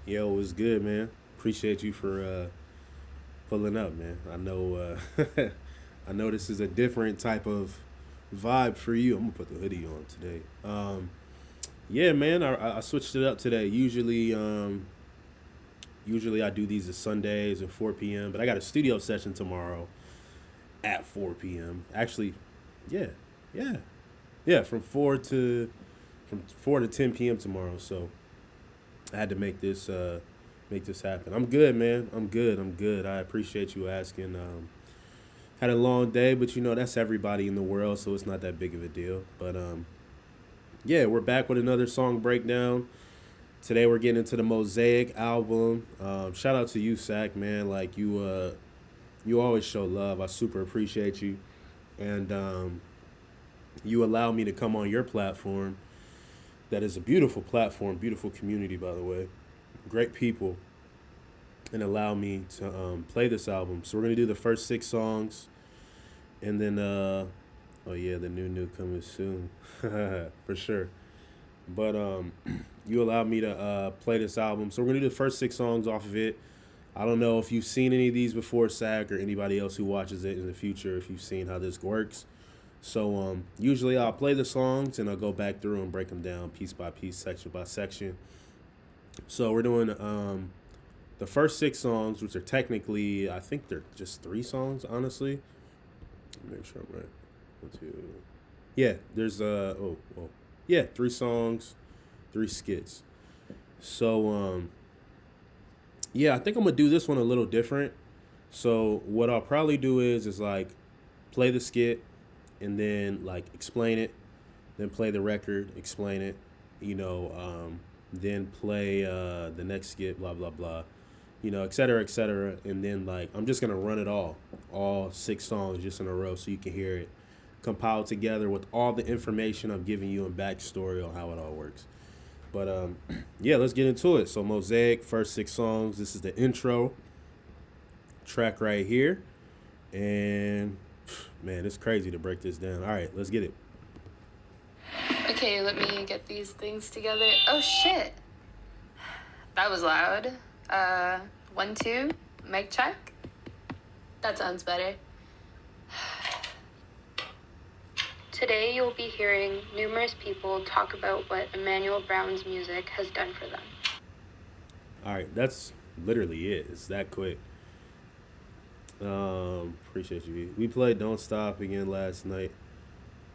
Yo, what's good, man? Appreciate you for pulling up, man. I know I know this is a different type of vibe for you. I'm gonna put the hoodie on today. Yeah, man, I switched it up today. Usually I do these at Sundays at 4 p.m., but I got a studio session tomorrow at 4 p.m. Actually, yeah, yeah, yeah, from 4 to 10 p.m. tomorrow. So I had to make this happen. I'm good, man. I'm good. I'm good. I appreciate you asking. Had a long day, but that's everybody in the world, so it's not that big of a deal. But yeah, we're back with another song breakdown. Today we're getting into the Mosaic album. Shout out to you, Sack, man. Like you always show love. I super appreciate you, and you allow me to come on your platform. That is a beautiful platform, beautiful community, by the way. Great people, and allow me to play this album. So we're gonna do the first 6 songs, and then oh yeah, the new coming soon, for sure. But you allowed me to play this album, so we're gonna do the first 6 songs off of it. I don't know if you've seen any of these before, Sack, or anybody else who watches it in the future. If you've seen how this works, so usually I'll play the songs and I'll go back through and break them down piece by piece, section by section. So we're doing the first 6 songs, which are technically, I think they're just 3 songs, honestly. Make sure I'm right. 1, 2. Yeah, there's yeah, 3 songs, 3 skits. So yeah, I think I'm gonna do this one a little different. So what I'll probably do is like play the skit and then like explain it, then play the record, explain it, then play the next skit, blah blah blah, et cetera, et cetera, and then like I'm just gonna run it all 6 songs just in a row so you can hear it compiled together with all the information I'm giving you and backstory on how it all works. But yeah, let's get into it. So Mosaic, first 6 songs. This is the intro track right here, and Man, it's crazy to break this down. All right, let's get it. Okay, let me get these things together. Oh shit! That was loud. 1, 2, mic check. That sounds better. Today you'll be hearing numerous people talk about what Emanuel Brown's music has done for them. All right, that's literally it. It's that quick. Appreciate you. We played "Don't Stop" again last night.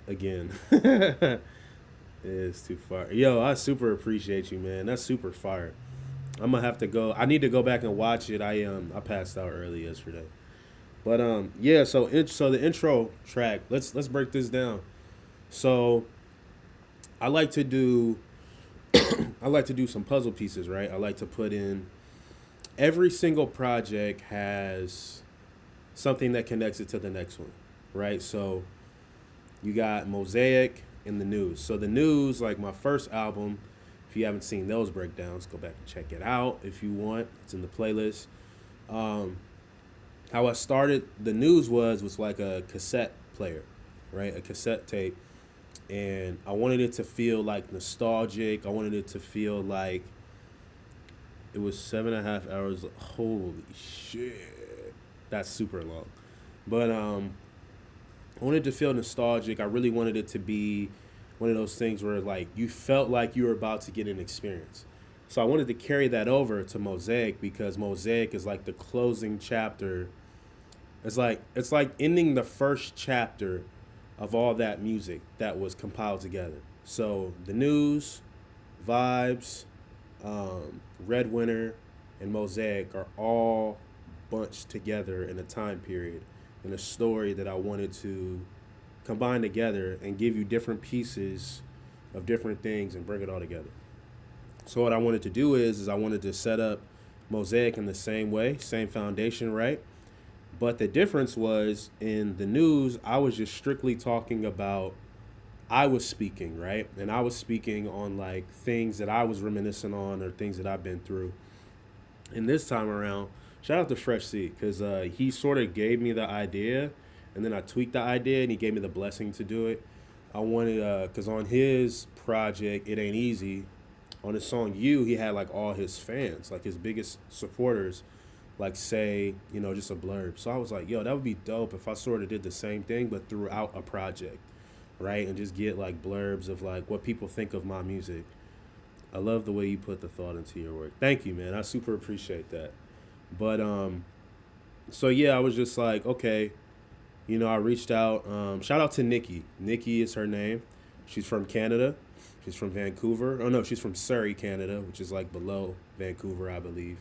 Again, it's too far. Yo, I super appreciate you, man. That's super fire. I'm gonna have to go. I need to go back and watch it. I passed out early yesterday. But yeah. So the intro track. Let's break this down. So I like to do I like to do some puzzle pieces, right? I like to put in every single project has something that connects it to the next one, right? So you got Mosaic and the News. So the News, like my first album, if you haven't seen those breakdowns, go back and check it out if you want. It's in the playlist. Um, how I started the News was like a cassette player, right? A cassette tape, and I wanted it to feel like nostalgic. I wanted it to feel like it was 7.5 hours. Holy shit, that's super long. But I wanted to feel nostalgic. I really wanted it to be one of those things where like you felt like you were about to get an experience. So I wanted to carry that over to Mosaic because Mosaic is like the closing chapter. It's like ending the first chapter of all that music that was compiled together. So the News, Vibes, Red Winter, and Mosaic are all bunched together in a time period in a story that I wanted to combine together and give you different pieces of different things and bring it all together. So what I wanted to do is I wanted to set up Mosaic in the same way, same foundation, right? But the difference was in the News, I was just strictly talking about I was speaking, right? And I was speaking on like things that I was reminiscing on or things that I've been through. And this time around, shout out to Fresh Seed because he sort of gave me the idea, and then I tweaked the idea, and he gave me the blessing to do it. I wanted because on his project, it ain't easy. On his song "You," he had like all his fans, like his biggest supporters, like say just a blurb. So I was like, yo, that would be dope if I sort of did the same thing, but throughout a project, right? And just get like blurbs of like what people think of my music. I love the way you put the thought into your work. Thank you, man. I super appreciate that. But so yeah, I was just like, okay, I reached out. Shout out to Nikki. Nikki is her name. She's from Canada. She's from Vancouver. Oh no, she's from Surrey, Canada, which is like below Vancouver, I believe.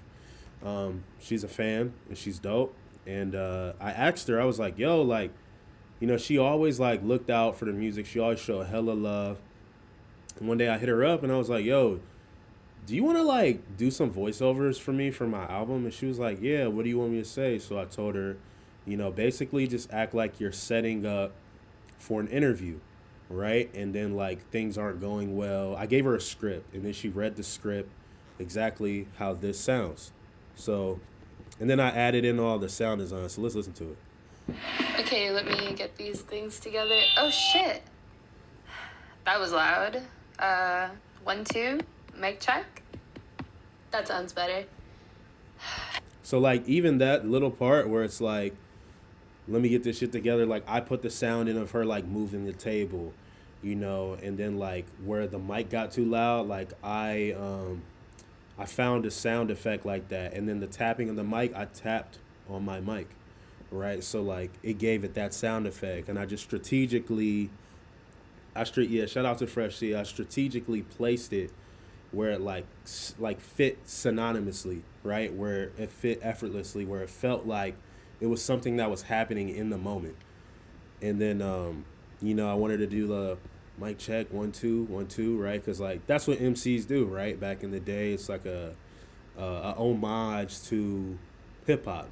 She's a fan and she's dope. And I asked her, I was like, yo, like, she always like looked out for the music. She always showed hella love. And one day I hit her up and I was like, yo, do you want to like do some voiceovers for me for my album? And she was like, yeah, what do you want me to say? So I told her, basically just act like you're setting up for an interview, right? And then like things aren't going well. I gave her a script and then she read the script exactly how this sounds. So, and then I added in all the sound design. So let's listen to it. Okay, let me get these things together. Oh shit! That was loud. 1, 2, mic check. That sounds better. So like even that little part where it's like, let me get this shit together. Like I put the sound in of her like moving the table, and then like where the mic got too loud, like I found a sound effect like that, and then the tapping on the mic, I tapped on my mic, right? So like it gave it that sound effect, and I just strategically, yeah, shout out to Fresh Sea. I strategically placed it where it like fit synonymously, right? Where it fit effortlessly, where it felt like it was something that was happening in the moment. And then I wanted to do the mic check 1 2 1 2, right? Because like that's what MCs do, right? Back in the day, it's like a homage to hip hop,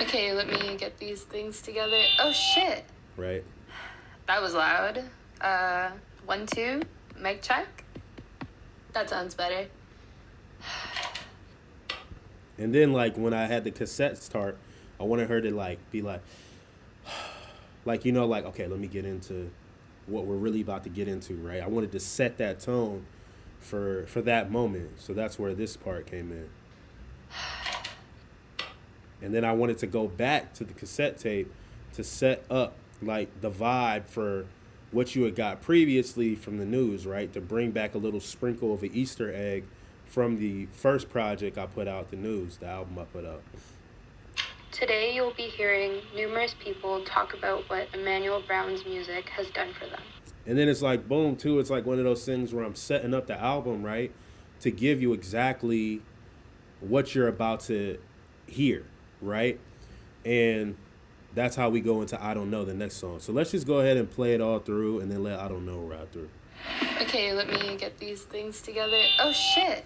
Okay, let me get these things together. Oh shit! right? That was loud. 1, 2, mic check. That sounds better. And then like when I had the cassette start, I wanted her to like be like, like, like, okay, let me get into what we're really about to get into, right? I wanted to set that tone for that moment. So that's where this part came in. And then I wanted to go back to the cassette tape to set up like the vibe for what you had got previously from the news, right? To bring back a little sprinkle of an Easter egg from the first project I put out, the news, the album I put out. Today you'll be hearing numerous people talk about what Emanuel Brown's music has done for them. And then it's like, boom, too, it's like one of those things where I'm setting up the album, right? To give you exactly what you're about to hear, right? And that's how we go into I Don't Know, the next song. So let's just go ahead and play it all through and then let I Don't Know ride through. Okay, let me get these things together. Oh shit.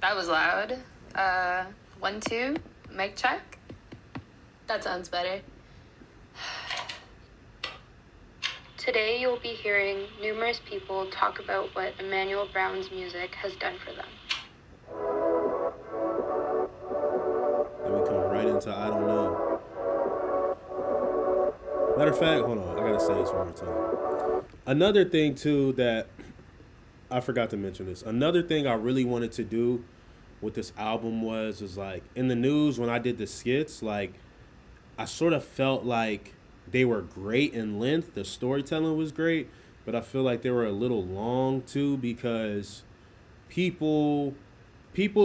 That was loud. 1, 2, mic check. That sounds better. Today you'll be hearing numerous people talk about what Emanuel Brown's music has done for them. Then we come right into I Don't Know. Matter of fact, hold on, I gotta say this one more time. Another thing too that I forgot to mention this. Another thing I really wanted to do with this album was like in the news when I did the skits, like I sort of felt like they were great in length. The storytelling was great, but I feel like they were a little long too because people's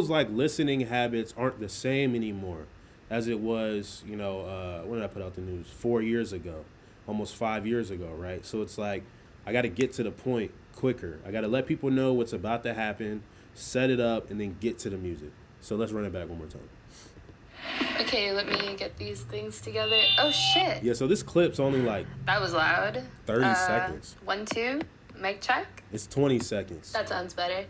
like listening habits aren't the same anymore as it was, when did I put out the news? 4 years ago, almost 5 years ago, right? So it's like I got to get to the point quicker. I got to let people know what's about to happen, set it up, and then get to the music. So let's run it back one more time. Okay, let me get these things together. Oh shit. Yeah, so this clip's only like That was loud. 30 seconds. 1, 2, mic check. It's 20 seconds. That sounds better.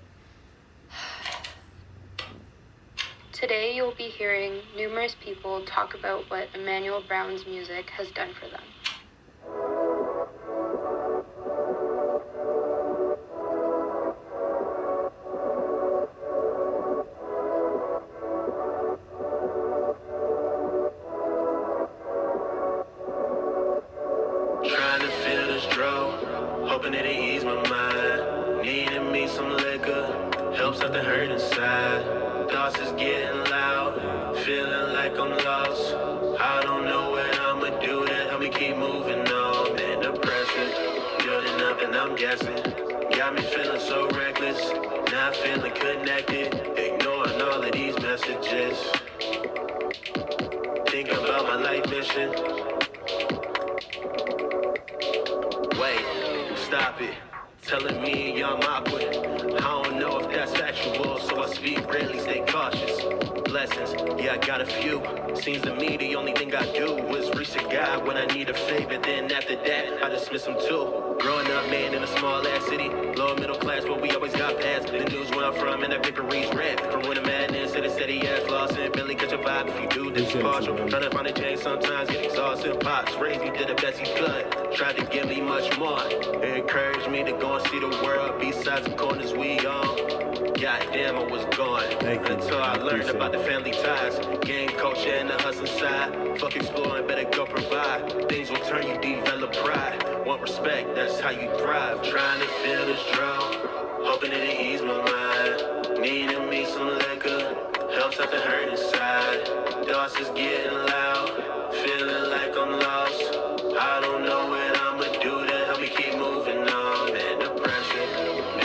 Today you'll be hearing numerous people talk about what Emanuel Brown's music has done for them. Trying to feel this draw, hoping that it ease my mind. Needing me some liquor, helps out the hurt inside. Thoughts is getting loud, feeling like I'm lost. I don't know what I'ma do to help me keep moving on. Man, the pressure building up and I'm guessing. Got me feeling so reckless, not feeling connected. Ignoring all of these messages. Think about my life mission. Wait, stop it. Telling me I'm awkward. I don't know if that's factual, so I speak rarely, stay cautious. Blessings, yeah, I got a few. Seems to me the only thing I do is reach to God when I need a favor. Then after that, I dismiss him too. Growing up, man, in a small ass city, lower middle class, but we always got past. The news where I'm from, and that Pickery's red. From when the madness to the steady ass loss, and Billy catch a vibe if you do this partial. Trying to find a change sometimes, get exhausted. Pops raised me, did the best he could. Tried to give me much more. It encouraged me to go and see the world besides the corners we on. Goddamn, I was gone until I learned about the family ties, game culture and the hustling side. Fuck exploring, better go provide. Things will turn you, develop pride. Want respect, that's how you thrive. Trying to feel this draw, hoping that it ease my mind. Needing me some liquor, helps out the hurt inside. Thoughts is getting loud, feeling like I'm lost. I don't know what I'ma do to help me keep moving on. Man, the pressure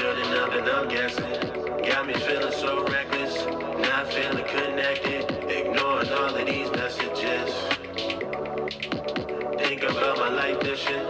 building up and I'm guessing. Got me feeling so reckless, not feeling connected. Ignoring all of these messages. Think about my life mission.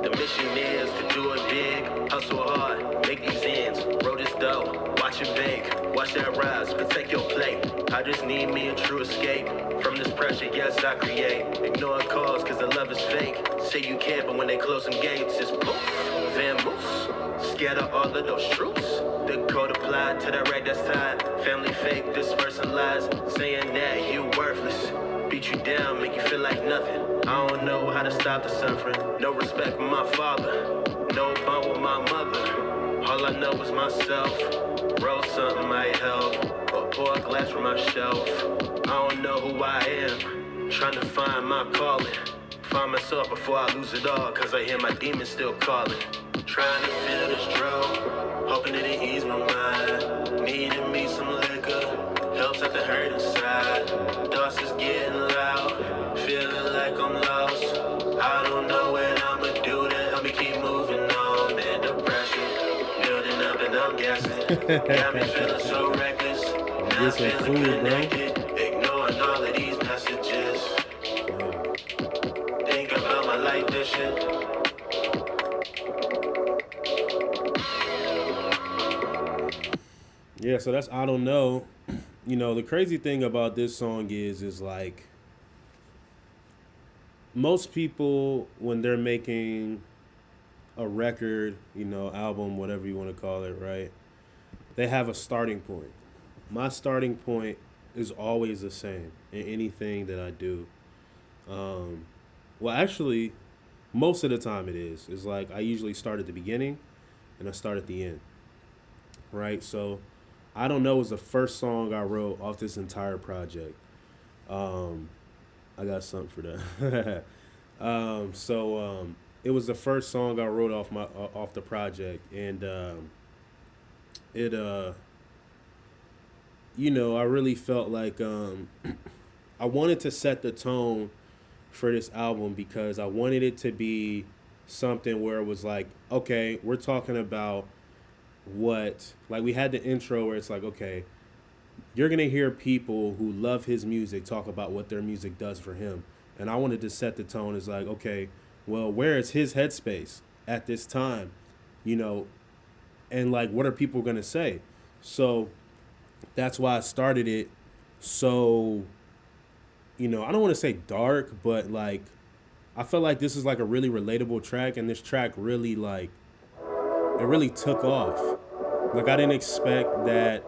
The mission is to do it big, hustle hard, make these ends, roll this dough, watch it bake, watch that rise, protect your plate. I just need me a true escape from this pressure, yes I create. Ignore calls cause the love is fake. Say you care but when they close some gates, it's poof, Van Moose. Scatter all of those troops. The code applied to the right that's tied. Family fake, this person lies, saying that you worthless. Beat you down, make you feel like nothing. I don't know how to stop the suffering. No respect for my father, no bond with my mother. All I know is myself. Roll something might help, or pour a glass from my shelf. I don't know who I am. Trying to find my calling. Find myself before I lose it all, cause I hear my demons still calling. Trying to feel this drove, hoping that it ease my mind. Needing me some liquor, helps at the hurt inside. Thoughts is getting loud, feeling like I'm lost. I don't know what I'ma do to help me keep moving on. Man, the pressure building up and I'm guessing. Got me feeling so reckless. Now feeling connected, ignoring all of these messages. Think about my life vision. Yeah, so that's I Don't Know. You know, the crazy thing about this song is like most people when they're making a record, you know, album, whatever you want to call it, right? They have a starting point. My starting point is always the same in anything that I do. Well, actually, most of the time it is. It's like I usually start at the beginning and I start at the end, right? So I Don't Know was the first song I wrote off this entire project. I got something for that. It was the first song I wrote off the project, and you know, I really felt like I wanted to set the tone for this album because I wanted it to be something where it was like, okay, we're talking about what, like we had the intro where it's like, okay, you're going to hear people who love his music talk about what their music does for him. And I wanted to set the tone as like, okay, well, where is his headspace at this time? You know, and like, what are people going to say? So that's why I started it so, you know, I don't want to say dark, but like, I felt like this is like a really relatable track, and this track really like, it really took off. Like I didn't expect that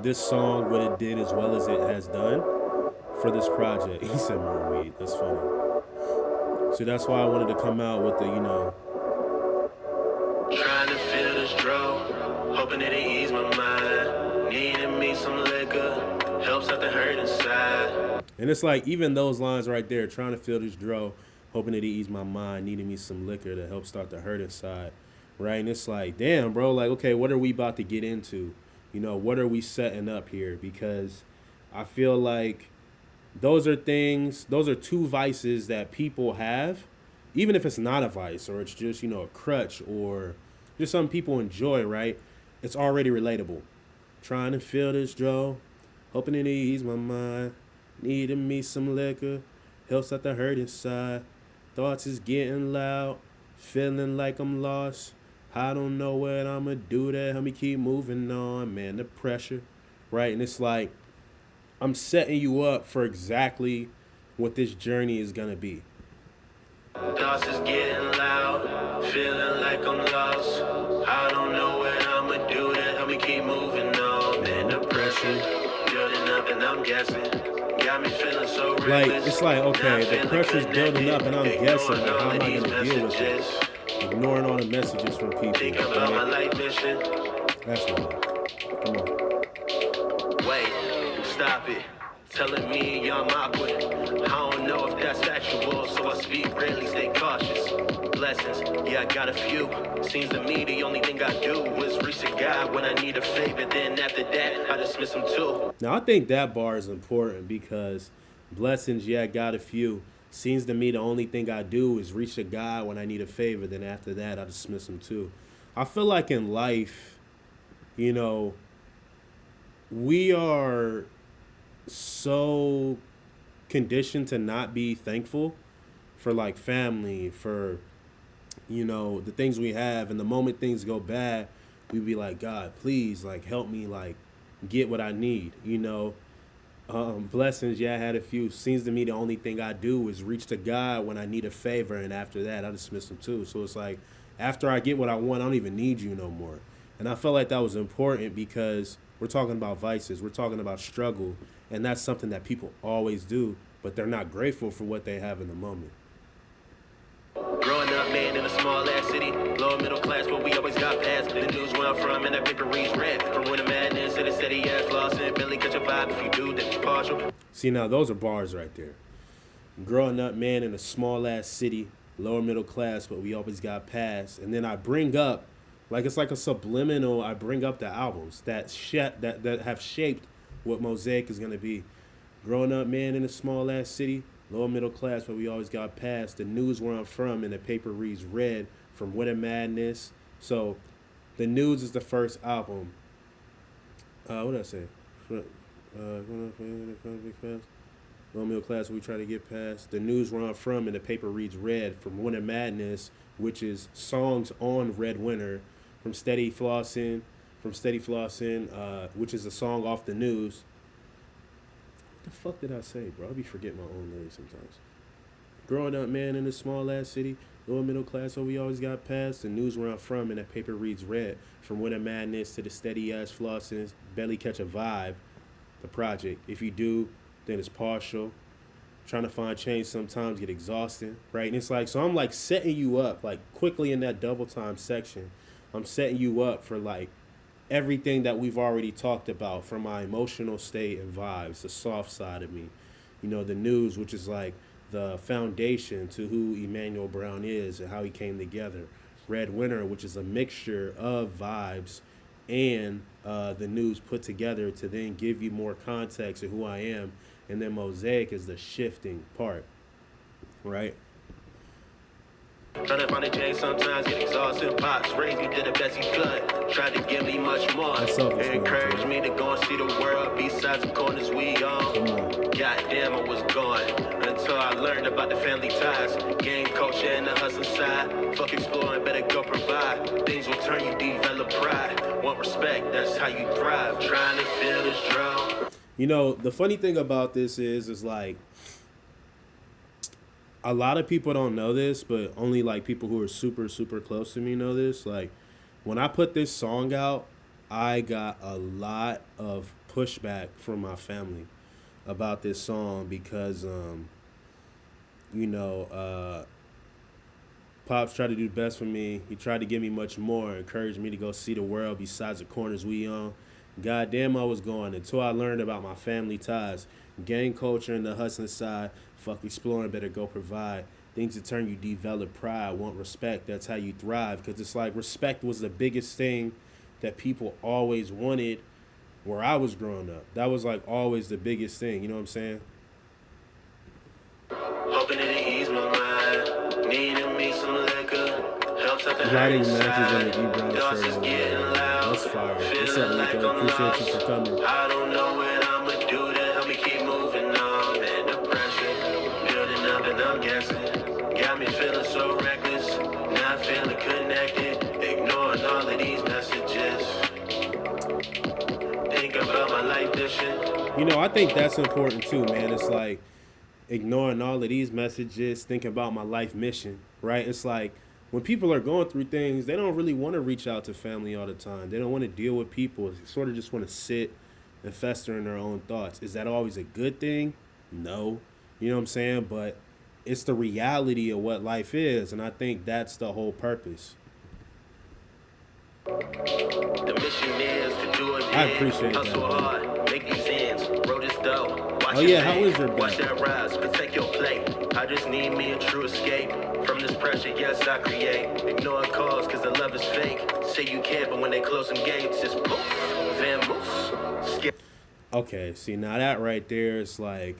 this song would have did as well as it has done for this project. He said more weed. That's funny. So that's why I wanted to come out with the, you know. Trying to feel this drove, hoping that it ease my mind. Needing me some liquor, helps out the hurt inside. And it's like even those lines right there, trying to feel this drove, hoping that it ease my mind, needing me some liquor to help start the hurt inside. Right? And it's like, damn, bro, like, okay, what are we about to get into? You know, what are we setting up here? Because I feel like those are two vices that people have, even if it's not a vice or it's just, you know, a crutch or just something people enjoy, right? It's already relatable. Trying to feel this draw, hoping it ease my mind, needing me some liquor, helps out the hurt inside. Thoughts is getting loud, feeling like I'm lost. I don't know what I'ma do to help me keep moving on, man, the pressure, right? And it's like, I'm setting you up for exactly what this journey is gonna be. Thoughts is getting loud, feeling like I'm lost. I don't know what I'ma do to help me keep moving on, man, the pressure building up and I'm guessing. Got me feeling so reckless. Like, it's like, okay, the pressure's building up and I'm guessing, like, how am I gonna deal with it? Ignoring all the messages from people. Think about my life mission. That's right. Come on. Wait, stop it. Telling me I'm awkward. I don't know if that's factual, so I speak rarely, stay cautious. Blessings, yeah, I got a few. Seems to me the only thing I do is reach a God when I need a favor. Then after that, I dismiss him too. Now, I think that bar is important because blessings, yeah, I got a few. Seems to me the only thing I do is reach a guy when I need a favor. Then after that, I dismiss him too. I feel like in life, you know, we are so conditioned to not be thankful for like family, for, you know, the things we have. And the moment things go bad, we be like, God, please, like, help me, like, get what I need, you know. Blessings, yeah, I had a few. Seems to me the only thing I do is reach to God when I need a favor, and after that, I dismiss him too. So it's like, after I get what I want, I don't even need you no more. And I felt like that was important because we're talking about vices, we're talking about struggle, and that's something that people always do, but they're not grateful for what they have in the moment. Growing up, man, in a small ass city, lower middle class, but we always got past the news where I'm from, and that paper reads red. From winter madness to the steady ass loss, and Billy catch a vibe. If you do, then it's partial. See, now those are bars right there. Growing up, man, in a small ass city, lower middle class, but we always got past. And then I bring up, like it's like a subliminal. I bring up the albums that have shaped what Mosaic is gonna be. Growing up, man, in a small ass city, lower middle class, but we always got past. The news where I'm from, and the paper reads red from Winter Madness. So, the news is the first album. What did I say? Low middle class, we try to get past. The news where I'm from, and the paper reads red from Winter Madness, which is songs on Red Winter, from Steady Flossin', which is a song off the news. What the fuck did I say, bro? I be forgetting my own lyrics sometimes. Growing up, man, in a small ass city, lower middle class, so we always got past. The news where I'm from, and that paper reads red. From Winter Madness to the steady ass flossins, barely catch a vibe. The project. If you do, then it's partial. Trying to find change sometimes get exhausting, right? And it's like, so I'm like setting you up, like quickly in that double time section. I'm setting you up for like everything that we've already talked about, from my emotional state and vibes, the soft side of me. You know, the news, which is like the foundation to who Emanuel Brown is and how he came together. Red Winter, which is a mixture of vibes and the news put together to then give you more context of who I am. And then Mosaic is the shifting part, right? Trying to find a change sometimes get exhausted. Pops raised me, did the best he could. Tried to give me much more. It encouraged me to go and see the world besides the corners we on. Goddamn, I was gone until I learned about the family ties. Game culture and the hustle side. Fuck exploring, better go provide. Things will turn you, develop pride. Want respect, that's how you thrive. Trying to feel this drought. You know, the funny thing about this is like, a lot of people don't know this, but only like people who are super, super close to me know this. Like, when I put this song out, I got a lot of pushback from my family about this song because, Pops tried to do the best for me. He tried to give me much more, encouraged me to go see the world besides the corners we on. Goddamn, I was going until I learned about my family ties, gang culture and the hustling side. Fuck exploring, better go provide. Things that turn you, develop pride, want respect. That's how you thrive. Because it's like respect was the biggest thing that people always wanted where I was growing up. That was like always the biggest thing. You know what I'm saying? Hoping it ease my mind. Needing me some liquor. Helps at the Writing hurt matches side. on the E-Brown Thoughts shirt. is getting loud. That's fire. What's Feeling up, like Nico? I'm Appreciate you lost. for coming. I don't know what I'ma do to help me keep moving on. And the pressure building up and I'm guessing. Got me feeling so reckless. Not feeling connected. Ignoring all of these messages. Think about my life mission. You know, I think that's important too, man. It's like ignoring all of these messages, thinking about my life mission, right? It's like when people are going through things, they don't really want to reach out to family all the time. They don't want to deal with people. They sort of just want to sit and fester in their own thoughts. Is that always a good thing? No. You know what I'm saying? But it's the reality of what life is, and I think that's the whole purpose. The mission is to do it big. I appreciate that, Hustle man. hard, make these ends, roll this dough. Watch Oh, it yeah, how bake, is your watch back? that rise, protect your plate. I just need me a true escape from this pressure. Yes, I create. Ignore calls cause the love is fake. Say you care, but when they close them gates, it's poof, Van Moose. Okay, see, now that right there is like,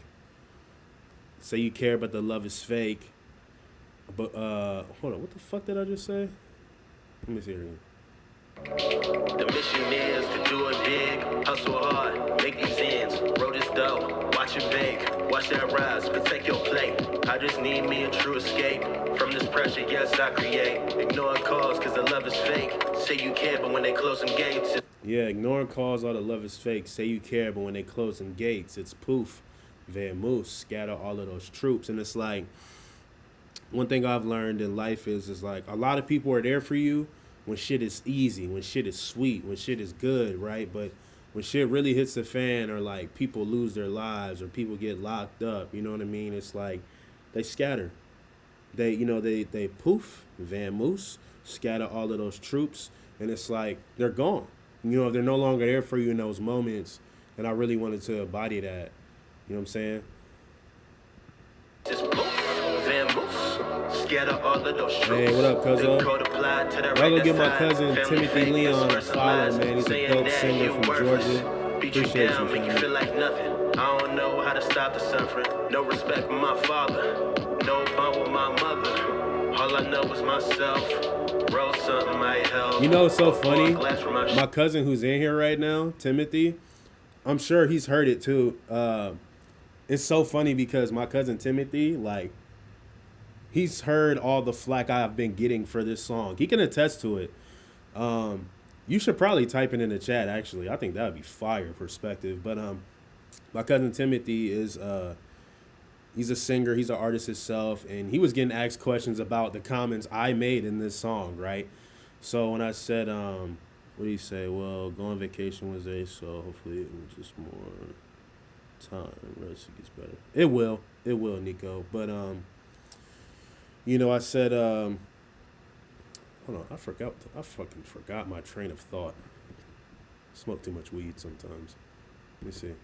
say you care, but the love is fake. But, hold on, what the fuck did I just say? Let me see it again. The mission is to do it big, hustle hard, make these ends, roll this dough, watch it bake, watch that rise, protect your plate. I just need me a true escape from this pressure. Yes, I create. Ignore calls cause the love is fake. Say you care, but when they close them gates. Yeah, ignoring calls, all the love is fake. Say you care, but when they close them gates, it's poof, Van Moose, scatter all of those troops. And it's like, one thing I've learned in life is like, a lot of people are there for you when shit is easy, when shit is sweet, when shit is good, right? But when shit really hits the fan, or like people lose their lives, or people get locked up, you know what I mean? It's like they scatter. They poof, Van Moose, scatter all of those troops, and it's like they're gone. You know, they're no longer there for you in those moments, and I really wanted to embody that. You know what I'm saying? Just Scared of all of those truths. Hey, what up, cuzzo? The code applied to the Y'all right go give my side. cousin Family Timothy fake, this Leon a person follow, lies, man. He's a saying dope that singer you from worthless. Georgia. Beat you Appreciate you, down, make you feel family. like nothing. I don't know how to stop the suffering. No respect for my father. No bond with my mother. All I know is myself. Roll something might help. You know what's so Pour a funny? glass from my My cousin who's in here right now, Timothy, I'm sure he's heard it too. It's so funny because my cousin Timothy, like, he's heard all the flack I've been getting for this song. He can attest to it. You should probably type it in the chat, actually. I think that would be fire perspective. But my cousin Timothy is he's a singer, he's an artist himself, and he was getting asked questions about the comments I made in this song, right? So when I said, what do you say? Well, go on vacation Wednesday, so hopefully it will just more time. Rest gets better. It will, Nico. But you know, I said, hold on, I fucking forgot my train of thought. Smoke too much weed sometimes. Let me see.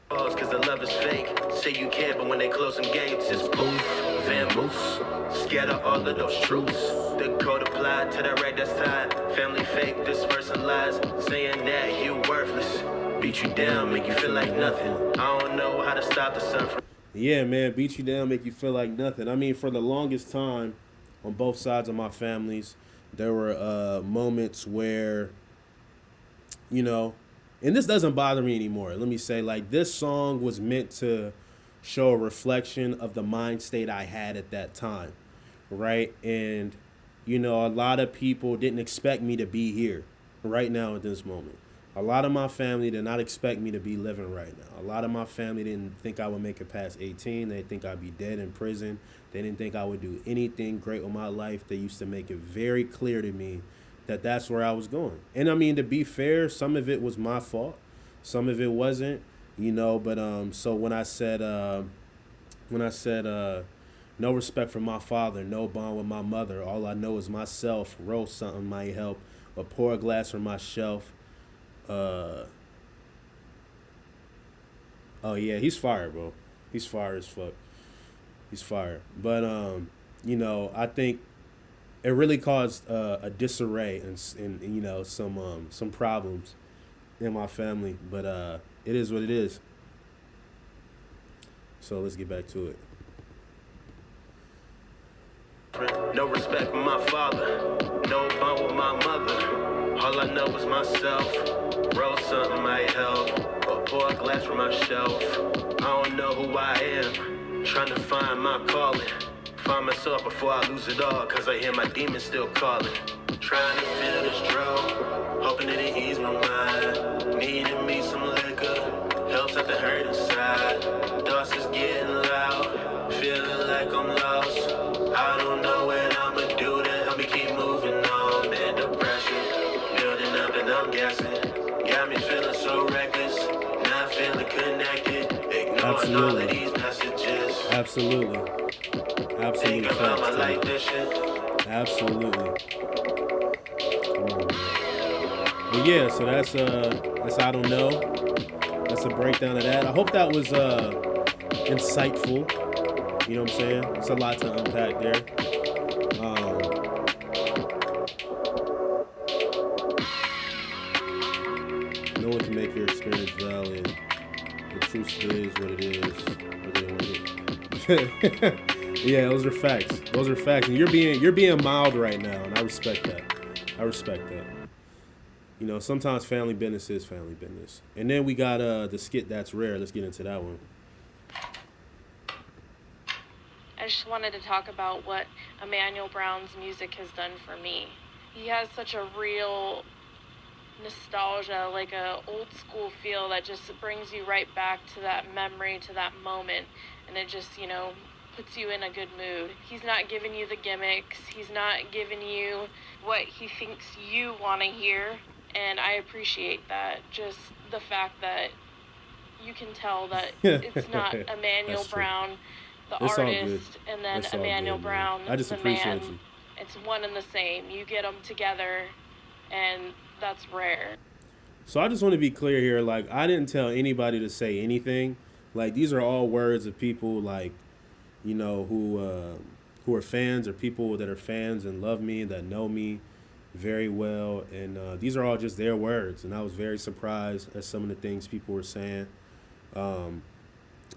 Cause the love is fake. Say you care, but when they close them gates, it's poof, Van Moose. Scared of all of those truths. The code applied to the right side. Family fake, this person lies, saying that you worthless. Beat you down, make you feel like nothing. I don't know how to stop the suffering. Yeah, man, beat you down, make you feel like nothing. I mean, for the longest time, on both sides of my families, there were moments where, you know, and this doesn't bother me anymore. Let me say, like, this song was meant to show a reflection of the mind state I had at that time, right? And, you know, a lot of people didn't expect me to be here right now at this moment. A lot of my family did not expect me to be living right now. A lot of my family didn't think I would make it past 18. They think I'd be dead in prison. They didn't think I would do anything great with my life. They used to make it very clear to me that that's where I was going. And I mean, to be fair, some of it was my fault. Some of it wasn't, you know, but so when I said no respect for my father, no bond with my mother, all I know is myself, roll something might help, or pour a glass from my shelf. Oh yeah, he's fire, bro. He's fire as fuck. He's fire. But you know, I think it really caused a disarray and you know some problems in my family. But it is what it is. So let's get back to it. No respect for my father, no bond with my mother. All I know is myself. Roll something might help, or pour a glass from my shelf. I don't know who I am, trying to find my calling. Find myself before I lose it all, cause I hear my demons still calling. Trying to feel this drug, hoping that it ease my mind. Needing me some liquor, helps at the hurt inside. Thoughts is getting loud, feeling like I'm lost. I don't know what I'ma do to help me keep moving on. And depression building up and I'm guessing. Got me feeling so reckless, not feeling connected. Ignoring all of these messages. Absolutely. Think about my life, this shit. Absolutely. Come on, man. But yeah, so that's I don't know. That's a breakdown of that. I hope that was insightful. You know what I'm saying? It's a lot to unpack there. No one can make your experience valid. The truth is what it is. What they want it. Yeah, those are facts. Those are facts. And you're being mild right now, and I respect that. I respect that. You know, sometimes family business is family business. And then we got the skit That's Rare. Let's get into that one. I just wanted to talk about what Emanuel Brown's music has done for me. He has such a real nostalgia, like a old school feel that just brings you right back to that memory, to that moment, and it just, you know, puts you in a good mood. He's not giving you the gimmicks. He's not giving you what he thinks you want to hear, and I appreciate that. Just the fact that you can tell that it's not Emanuel Brown, the it's artist, and then it's Emanuel good, Brown, I just the appreciate man. you. It's one and the same. You get them together, and that's rare. So I just want to be clear here. Like, I didn't tell anybody to say anything. Like, these are all words of people, like, who are fans or people that are fans and love me, that know me very well. And these are all just their words. And I was very surprised at some of the things people were saying.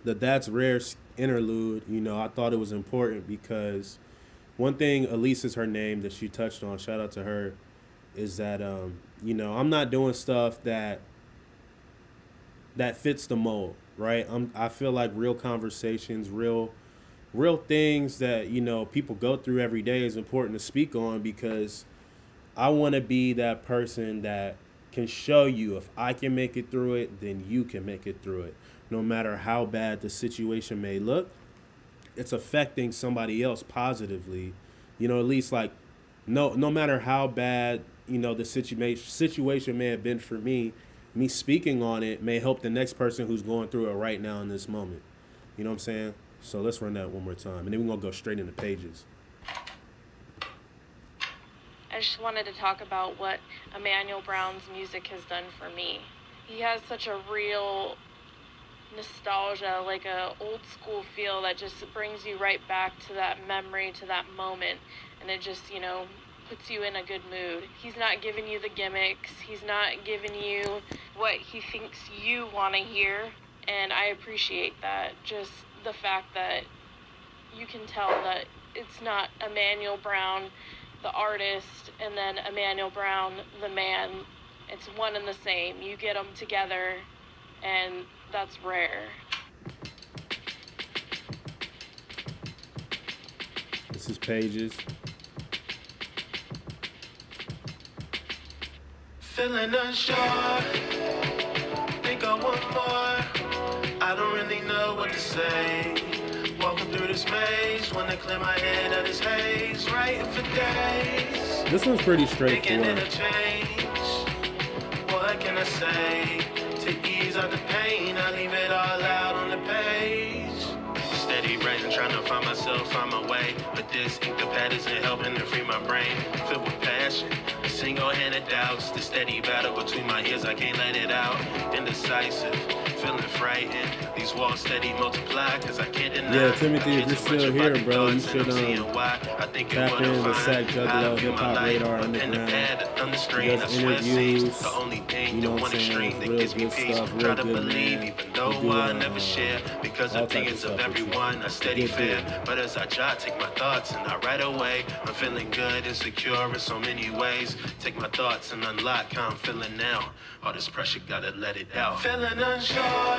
That's Rare interlude, I thought it was important because one thing, Elise is her name that she touched on, shout out to her, is that, I'm not doing stuff that fits the mold, right? I feel like real conversations, real things that, people go through every day is important to speak on because I want to be that person that can show you if I can make it through it, then you can make it through it. No matter how bad the situation may look, it's affecting somebody else positively. At least like no matter how bad, the situation may have been for me speaking on it may help the next person who's going through it right now in this moment. You know what I'm saying? So let's run that one more time, and then we're going to go straight into pages. I just wanted to talk about what Emanuel Brown's music has done for me. He has such a real nostalgia, like a old school feel that just brings you right back to that memory, to that moment, and it just, puts you in a good mood. He's not giving you the gimmicks. He's not giving you what he thinks you want to hear, and I appreciate that. Just the fact that you can tell that it's not Emanuel Brown, the artist, and then Emanuel Brown, the man. It's one and the same. You get them together, and that's rare. This is Pages. Feeling unsure, think I want more. I don't really know what to say. Walking through this maze, wanna clear my head of this haze. Writing for days. This one's pretty straightforward. Thinking it'll change. What can I say? To ease out the pain, I leave it all out on the page. Steady writing, trying to find myself, find my way. But this ink the pad isn't helping to free my brain. Filled with passion, single-handed doubts. The steady battle between my ears, I can't let it out. Indecisive, feeling frightened. These walls steady multiply, cause I can't deny. Yeah, Timothy, if you're still here, bro, you should tap in the Sack Juggalo Hip Hop Radar Underground. He does interviews, you know what I'm saying, real good stuff, real good man. Even though I never share, because all opinions types of of stuff with everyone, I steady Good fear. thing. But as I jot, take my thoughts and I write away. I'm feeling good and secure in so many ways. Take my thoughts and unlock how I'm feeling now. All this pressure, gotta let it out. Feeling unsure,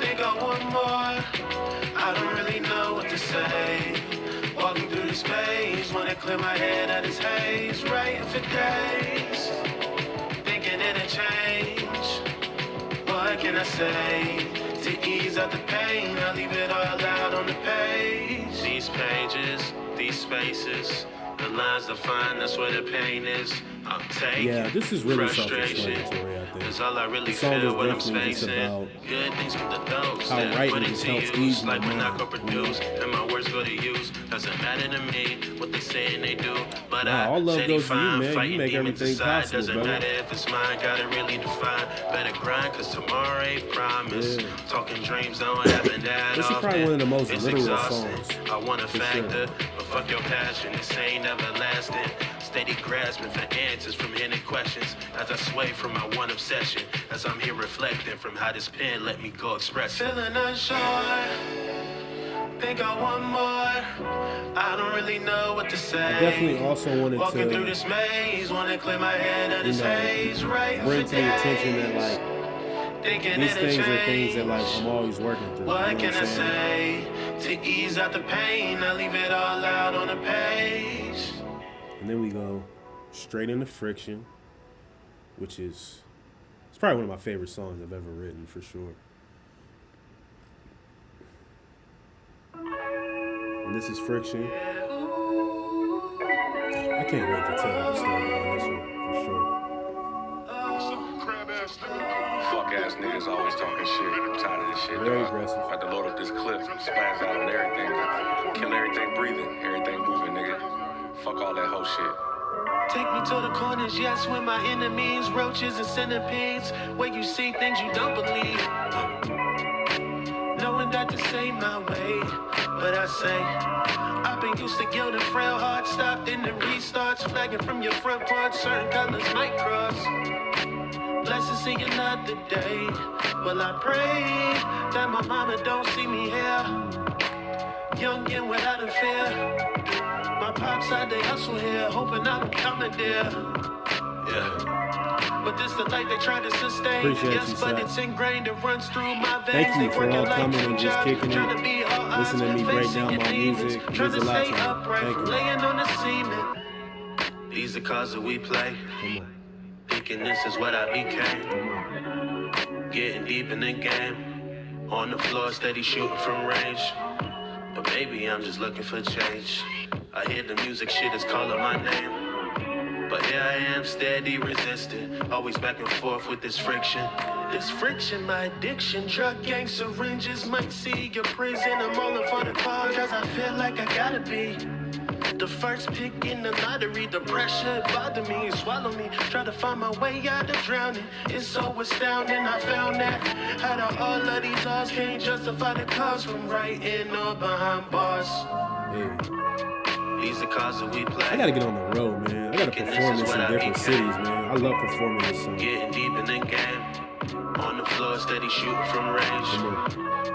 think I want more. I don't really know what to say. Walking through this maze, wanna clear my head of this haze. Writing for days, thinking it'll change. What can I say? To ease out the pain, I leave it all out on the page. These pages, these spaces, the lines define, that's where the pain is. I'm taking this is really frustration. self-explanatory, I think. Cause all I really The song is feel when I'm definitely just spacing. about Good things come to those how that writing put just into helps use. ease my Like when I mind, co-produce and my words go to use. Doesn't matter to me what they say and they do. But Nah, all I love steady goes to you, find man. You fighting make demons everything inside. possible, Doesn't brother. matter if it's mine, gotta really define. Better grind, cause tomorrow ain't promised. Yeah. Talking dreams don't happen that This is often. probably one of the most It's literal exhausting. songs, I want a for factor, sure. but fuck your passion. This ain't everlasting. Steady grasping for answers from hidden questions. As I sway from my one obsession. As I'm here reflecting from how this pen let me go express. Feeling unsure. Think I want more. I don't really know what to say. I definitely also wanted Walking through to, this maze, wanna clear my head of this haze. Right bring for to your attention that, days. like, Thinking these it'll things are things that, like, change. I'm always working through. What You know can what I I'm saying? say? To ease out the pain, I leave it all out on the page. And then we go straight into Friction, which is, it's probably one of my favorite songs I've ever written, for sure. And this is Friction. I can't wait to tell the story on this one, for sure. Fuck ass niggas always talking shit. I'm tired of this shit, Very dog. aggressive. About to load up this clip, splash out on everything. Kill everything breathing, everything moving, nigga. Fuck all that whole shit. Take me to the corners, yes, with my enemies, roaches and centipedes, where you see things you don't believe. No knowing that this ain't my way. But I say, I've been used to guilt and frail, hard stopped and then restarts. Flagging from your front porch, certain colors might cross. Blessed to see another day. Well, I pray that my mama don't see me here, young and without a fear. My pops had they hustle here, hoping I don't come in there. Yeah. But this the life they try to sustain. Appreciate yes, you, but Seth. it's ingrained, it runs through my veins. Thank you They for working all like coming two and just jobs, kicking trying it. to be all eyes Listen to me and break facing down your my demons, music. trying Means to a lot stay to me. upright Thank from you. laying on the cement. These the cards that we play. Come on. Thinking this is what I became. Come on. Getting deep in the game. On the floor, steady shooting from range. But maybe I'm just looking for change. I hear the music shit is calling my name. But here I am, steady resisting. Always back and forth with this friction. This friction, my addiction. Drug gang syringes might see your prison. I'm all in for the cause, cause I feel like I gotta be the first pick in the lottery. The pressure bother me and swallow me. Try to find my way out of drowning. It's so astounding, I found that out of all of these odds, can't justify the cause from writing or behind bars. Hey. These are cards that we play. I gotta get on the road, man. I gotta perform this in different cities, man. I love performing this song. Getting deep in the game. On the floor, steady shooting from range.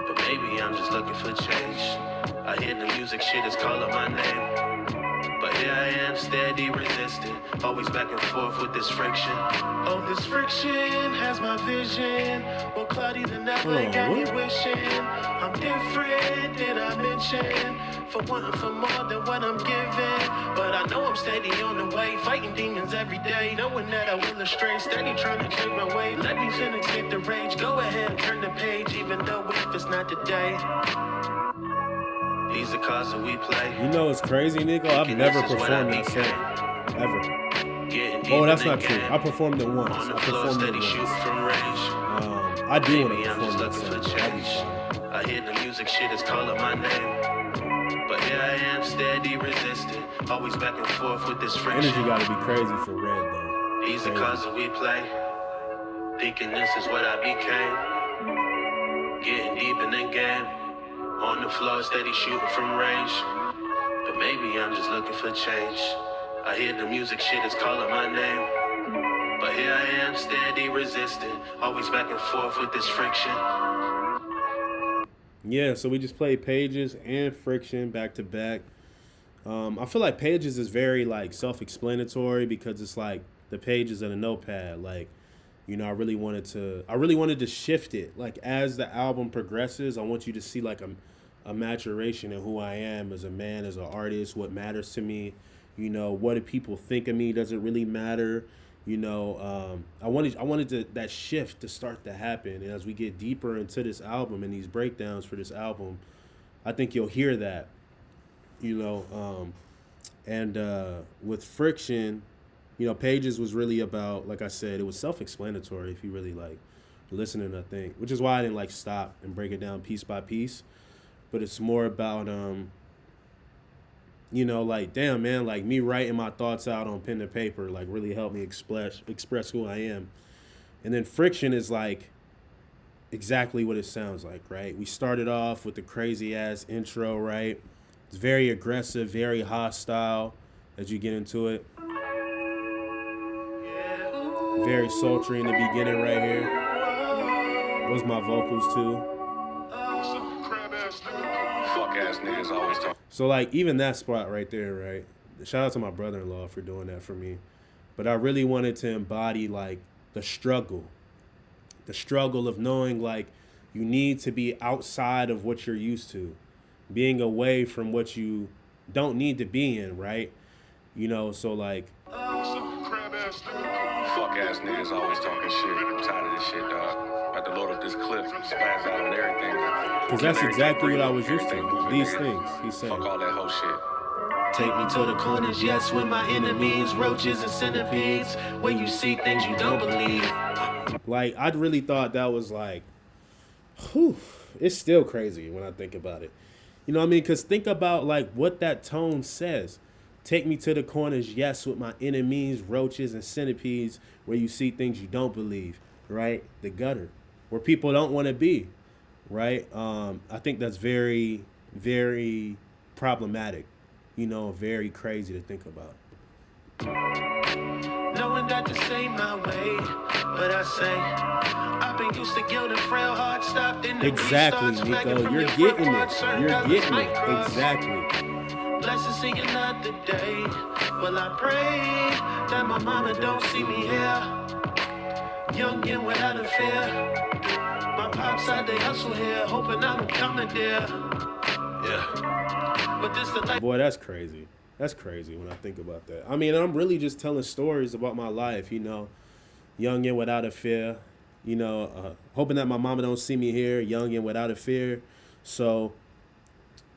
But maybe I'm just looking for change. I hear the music shit is calling my name. But here I am, steady resisting. Always back and forth with this friction. Oh, this friction has my vision more cloudy than ever. Got me wishing I'm different, did I mention? For wanting for more than what I'm giving. But I know I'm steady on the way, fighting demons every day. Knowing that I will astray, steady trying to change my way. Let me finish, get the rage. Go ahead and turn the page, even though if it's not today. These are cards that we play. You know it's crazy, Nico? I've never performed that song. Ever. Oh, that's not true. I performed it once. I performed it once. I do want to perform that song. That'd be fun. I hear the music shit is calling my name. But here I am, steady resisting. Always back and forth with this friction. Energy gotta be crazy for Red, though. These are cards that we play. Thinking this is what I became. Getting deep in the game. On the floor, steady shooting from range. But maybe I'm just looking for change. I hear the music shit is calling my name. But here I am, steady resisting. Always back and forth with this friction. Yeah, so we just played Pages and Friction back to back. I feel like Pages is very like self-explanatory because it's like the pages of the notepad. Like, you know, I really wanted to shift it. Like as the album progresses, I want you to see like a maturation in who I am as a man, as an artist, what matters to me. You know, what do people think of me doesn't really matter. You know, I wanted that shift to start to happen. And as we get deeper into this album and these breakdowns for this album, I think you'll hear that, you know. With Friction, you know, Pages was really about, like I said, it was self-explanatory if you really like listening, I think, which is why I didn't like stop and break it down piece by piece. But it's more about, you know, like, damn, man, like me writing my thoughts out on pen and paper, like really helped me express who I am. And then Friction is like exactly what it sounds like, right? We started off with the crazy ass intro, right? It's very aggressive, very hostile as you get into it. Very sultry in the beginning right here. Those my vocals too. Fuck ass niggas always talk. So like even that spot right there, right? Shout out to my brother-in-law for doing that for me. But I really wanted to embody like the struggle of knowing like you need to be outside of what you're used to, being away from what you don't need to be in, right? You know, so like Fuck ass niggas always talking shit. I'm tired of this shit, dog. About to load up this clip, spaz out on everything. because that's exactly what I was used to. These things, he's saying. Fuck all that whole shit. Take me to the corners, yes, with my enemies, roaches and centipedes, where you see things you don't believe. Like, I really thought that was like, whew, it's still crazy when I think about it. You know what I mean? Because think about like what that tone says. Take me to the corners, yes, with my enemies, roaches and centipedes, where you see things you don't believe, right? The gutter, where people don't want to be. right? I think that's very, very problematic. Very crazy to think about. Knowing that this ain't my way, but I say I've been used to guilt and frail heart stopped in the Exactly, restarts, flagging Nico. from You're your getting front part, it. certain You're colors getting might it. cross. Exactly. Blessed see another day. Well, I pray that my mama don't see me here, young and without a fear. My pops out they hustle here, hoping I don't come in there. Yeah, but this the life. Boy, that's crazy. That's crazy when I think about that. I mean, I'm really just telling stories about my life, young and without a fear, hoping that my mama don't see me here, young and without a fear. So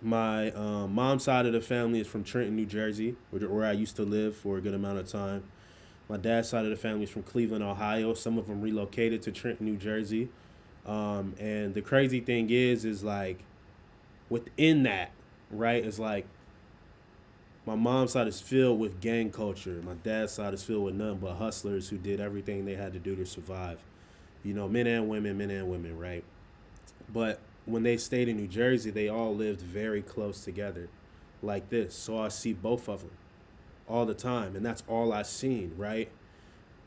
my mom's side of the family is from Trenton, New Jersey, where I used to live for a good amount of time. My dad's side of the family is from Cleveland, Ohio. Some of them relocated to Trenton, New Jersey. And the crazy thing is like within that, right, is like my mom's side is filled with gang culture. My dad's side is filled with nothing but hustlers who did everything they had to do to survive. Men and women, right? But when they stayed in New Jersey, they all lived very close together like this. So I see both of them all the time. And that's all I seen, right?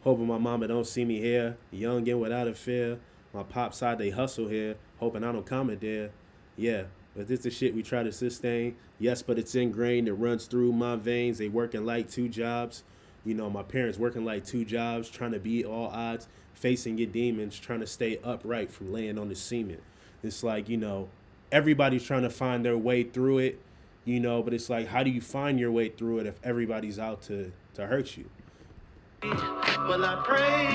Hoping my mama don't see me here, young and without a fear. My pop side, they hustle here, hoping I don't comment there. Yeah, but this the shit we try to sustain. Yes, but it's ingrained. It runs through my veins. They working like 2 jobs. My parents working like 2 jobs, trying to beat all odds, facing your demons, trying to stay upright from laying on the cement. It's like, everybody's trying to find their way through it, but it's like, how do you find your way through it if everybody's out to hurt you? Well, I pray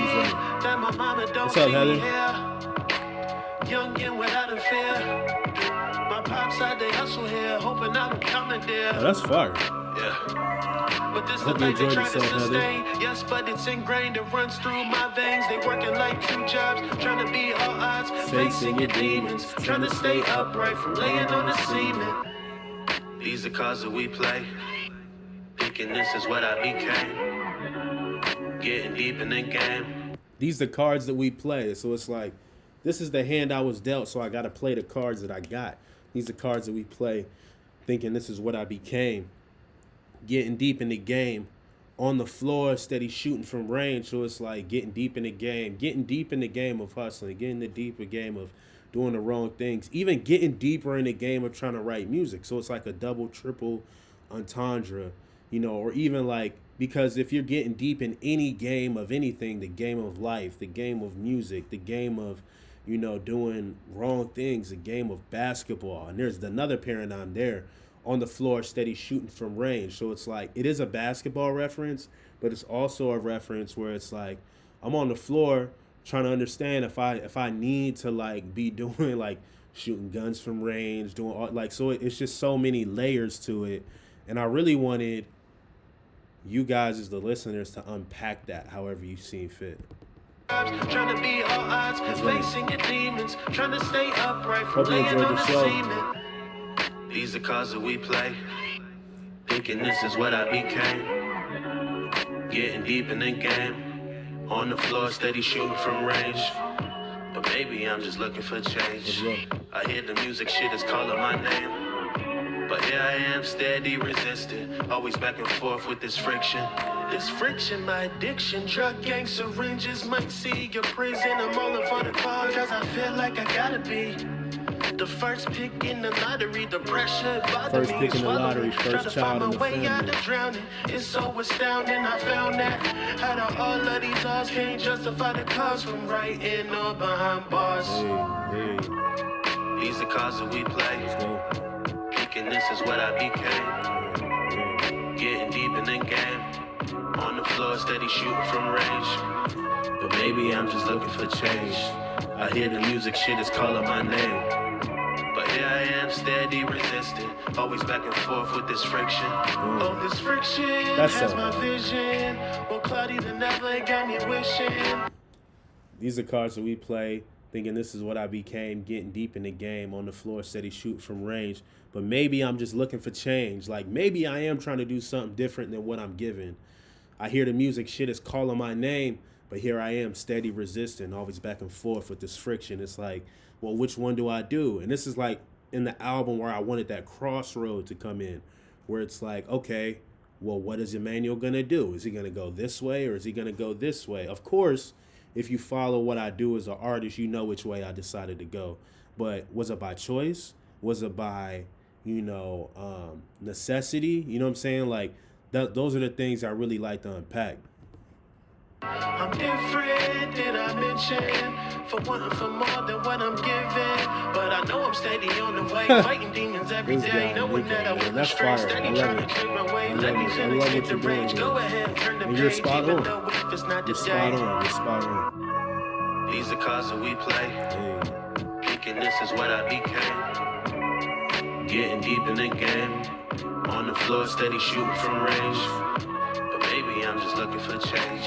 that my mama don't What's up, see Heather? me here, young and without a fear. My pops out they hustle here, hoping I don't come in there. Oh, that's fire. Yeah. But this the Hope you life they enjoyed try to yourself, Heather. sustain. Yes, but it's ingrained, it runs through my veins. They working like 2 jobs, trying to beat all odds, facing your demons, trying to stay upright from laying on the cement. These are cards that we play, thinking this is what I became. Getting deep in the game. These are the cards that we play. So it's like, this is the hand I was dealt, so I got to play the cards that I got. These are cards that we play, thinking this is what I became. Getting deep in the game, on the floor, steady shooting from range. So it's like getting deep in the game of hustling, getting the deeper game of doing the wrong things, even getting deeper in the game of trying to write music. So it's like a double, triple entendre, or even like, because if you're getting deep in any game of anything, the game of life, the game of music, the game of, doing wrong things, the game of basketball, and there's another paradigm there, on the floor, steady shooting from range. So it's like, it is a basketball reference, but it's also a reference where it's like, I'm on the floor trying to understand if I need to like be doing like shooting guns from range, doing all, like, so it's just so many layers to it. And I really wanted you guys as the listeners to unpack that however you see fit. Trying to beat all odds, facing your demons, trying to stay upright from Hope you laying enjoyed on the the show. cement. These are cards that we play, thinking this is what I became. Getting deep in the game, on the floor, steady shooting from range. But maybe I'm just looking for change. I hear the music, shit is calling my name. But here I am, steady resisting, always back and forth with this friction. This friction, my addiction, drug gang syringes might see your prison. I'm all in for the cause, cause I feel like I gotta be the first pick in the lottery. The pressure bothers me, pick in the lottery, try to first find child my in the way out family. of drowning. It's so astounding, I found that out of all of these odds, can't justify the cause from writing or behind bars. Hey, These are cards that we play, let's go. thinking this is what I became. Getting deep in the game, on the floor, steady shooting from range. But maybe I'm just looking for change. I hear the music, shit is calling my name. But here I am, steady resisting, always back and forth with this friction. Oh, this friction That's has so my good. vision more cloudy than ever, it got me wishing. These are cards that we play, thinking this is what I became, getting deep in the game, on the floor, steady shoot from range. But maybe I'm just looking for change. Like, maybe I am trying to do something different than what I'm given. I hear the music, shit is calling my name, but here I am, steady resisting, always back and forth with this friction. It's like, well, which one do I do? And this is like in the album where I wanted that crossroad to come in, where it's like, okay, well, what is Emmanuel gonna do? Is he gonna go this way or is he gonna go this way? Of course, if you follow what I do as an artist, you know which way I decided to go. But was it by choice? Was it by, necessity? You know what I'm saying? Like, those are the things I really like to unpack. I'm different, did I mention? For more than what I'm giving. But I know I'm steady on the way, fighting demons every day. Knowing that I will straight, steady trying to clear my way. Let me finish with the rage. Go ahead, turn the page, even though if it's not the day. You're spot on. These are cards that we play. Thinking this is what I became. Getting deep in the game. On the floor, steady shooting from range. But maybe I'm just looking for change.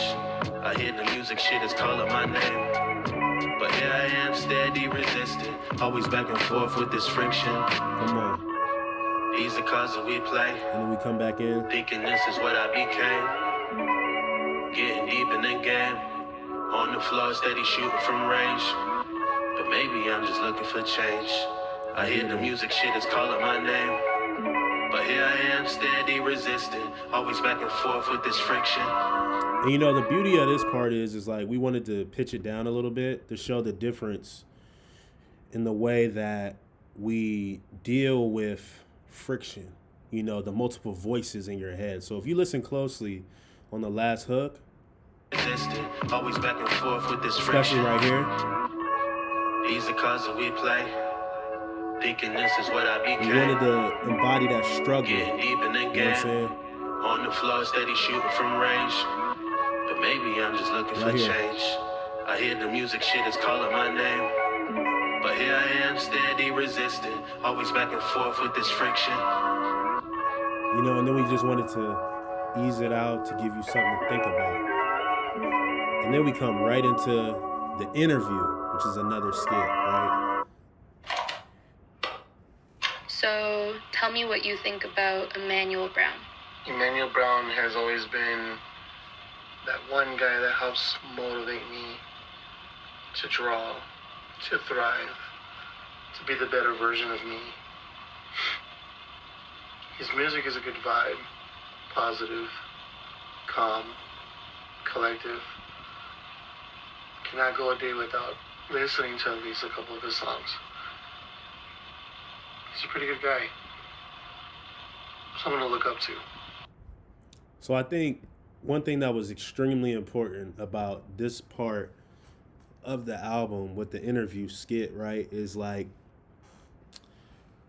I hear the music shit is calling my name. But here I am, steady resisting. Always back and forth with this friction. Come on. These are cards that we play. And then we come back in. Thinking this is what I became. Getting deep in the game. On the floor, steady shooting from range. But maybe I'm just looking for change. I hear the music shit is calling my name. But here I am, steady resisting. Always back and forth with this friction. And the beauty of this part is like we wanted to pitch it down a little bit to show the difference in the way that we deal with friction, the multiple voices in your head. So if you listen closely on the last hook, Always back and forth with this especially friction. right here, These are cards that we play. Thinking this is what I became. we wanted to embody that struggle. Getting deep in the You know what I'm game. saying? On the floor, steady shooting from range. But maybe I'm just looking for Right here. change. I hear the music shit is calling my name. But here I am, steady resisting. Always back and forth with this friction. And then we just wanted to ease it out to give you something to think about. And then we come right into the interview, which is another skit, right? So, tell me what you think about Emanuel Brown. Emanuel Brown has always been that one guy that helps motivate me to draw, to thrive, to be the better version of me. His music is a good vibe, positive, calm, collective. Cannot go a day without listening to at least a couple of his songs. He's a pretty good guy. Someone to look up to. So I think one thing that was extremely important about this part of the album with the interview skit, right, is like,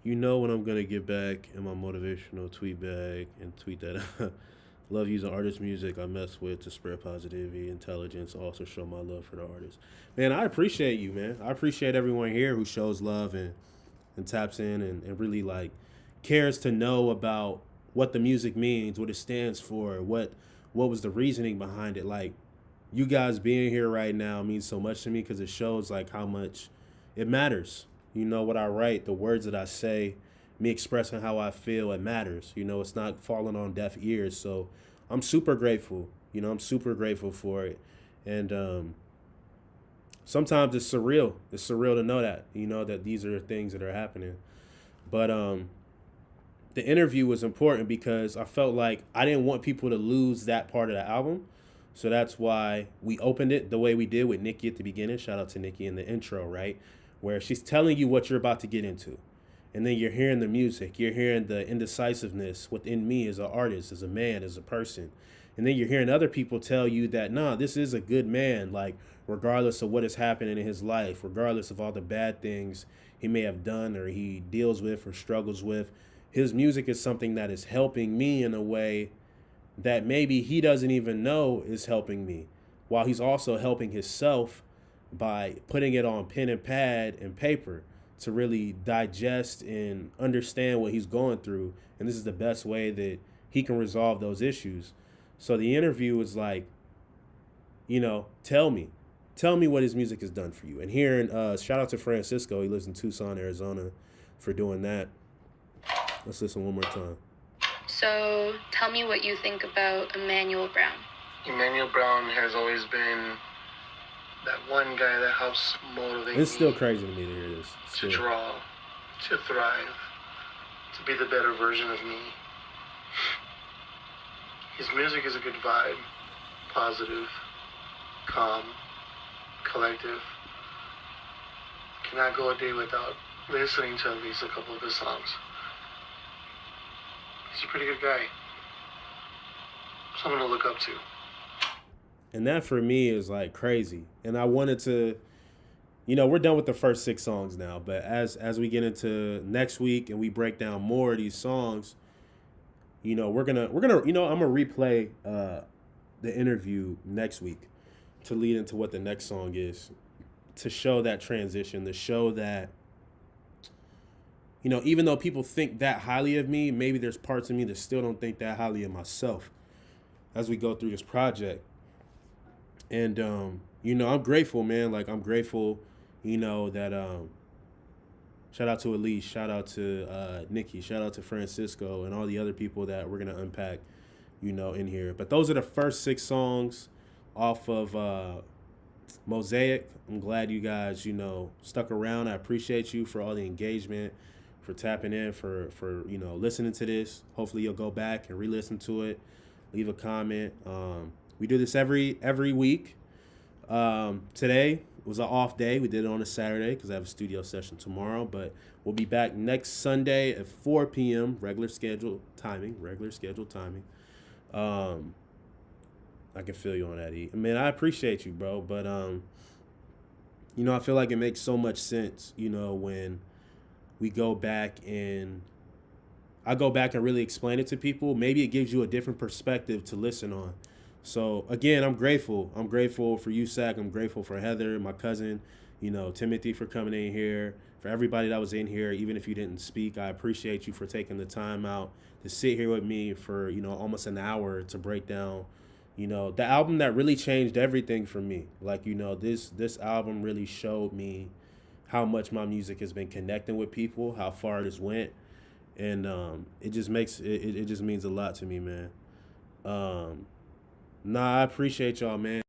when I'm going to get back in my motivational tweet bag and tweet that love using artist music I mess with to spread positivity, intelligence, also show my love for the artist. Man, I appreciate you, man. I appreciate everyone here who shows love and taps in and really like cares to know about what the music means, what it stands for, what was the reasoning behind it. Like, you guys being here right now means so much to me because it shows like how much it matters. What I write, the words that I say, me expressing how I feel, it matters. It's not falling on deaf ears. So I'm super grateful. I'm super grateful for it. And sometimes it's surreal. It's surreal to know that, that these are things that are happening. But the interview was important because I felt like I didn't want people to lose that part of the album. So that's why we opened it the way we did with Nikki at the beginning. Shout out to Nikki in the intro, right? Where she's telling you what you're about to get into. And then you're hearing the music. You're hearing the indecisiveness within me as an artist, as a man, as a person. And then you're hearing other people tell you that, nah, this is a good man, like, regardless of what is happening in his life, regardless of all the bad things he may have done or he deals with or struggles with, his music is something that is helping me in a way that maybe he doesn't even know is helping me, while he's also helping himself by putting it on pen and pad and paper to really digest and understand what he's going through. And this is the best way that he can resolve those issues. So the interview was like, tell me what his music has done for you. And hearing, shout out to Francisco. He lives in Tucson, Arizona, for doing that. Let's listen one more time. So, tell me what you think about Emanuel Brown. Emanuel Brown has always been that one guy that helps motivate It's still me crazy to me to hear this. to Still. draw, to thrive, to be the better version of me. His music is a good vibe, positive, calm, collective. Cannot go a day without listening to at least a couple of his songs. He's a pretty good guy. Someone to look up to. And that for me is like crazy. And I wanted to, you know, we're done with the first 6 songs now, but as we get into next week and we break down more of these songs, you know, we're gonna, you know, I'm gonna replay the interview next week to lead into what the next song is, to show that transition, to show that, you know, even though people think that highly of me, maybe there's parts of me that still don't think that highly of myself as we go through this project. And, you know, I'm grateful, man. Like, I'm grateful, you know, that, shout out to Elise, shout out to Nikki, shout out to Francisco and all the other people that we're going to unpack, you know, in here. But those are the first 6 songs off of Mosaic. I'm glad you guys, you know, stuck around. I appreciate you for all the engagement, for tapping in, for you know, listening to this. Hopefully you'll go back and re-listen to it, leave a comment. We do this every week. Today was an off day. We did it on a Saturday because I have a studio session tomorrow. But we'll be back next Sunday at 4 p.m. Regular scheduled timing. I can feel you on that, E. Man, I appreciate you, bro. But you know, I feel like it makes so much sense, you know, when we go back and I go back and really explain it to people. Maybe it gives you a different perspective to listen on. So again, I'm grateful. I'm grateful for you, Sack. I'm grateful for Heather, my cousin, you know, Timothy, for coming in here. For everybody that was in here, even if you didn't speak, I appreciate you for taking the time out to sit here with me for, you know, almost an hour to break down, you know, the album that really changed everything for me. Like, you know, this album really showed me how much my music has been connecting with people, how far it has went. And it just makes it just means a lot to me, man. Nah, I appreciate y'all, man.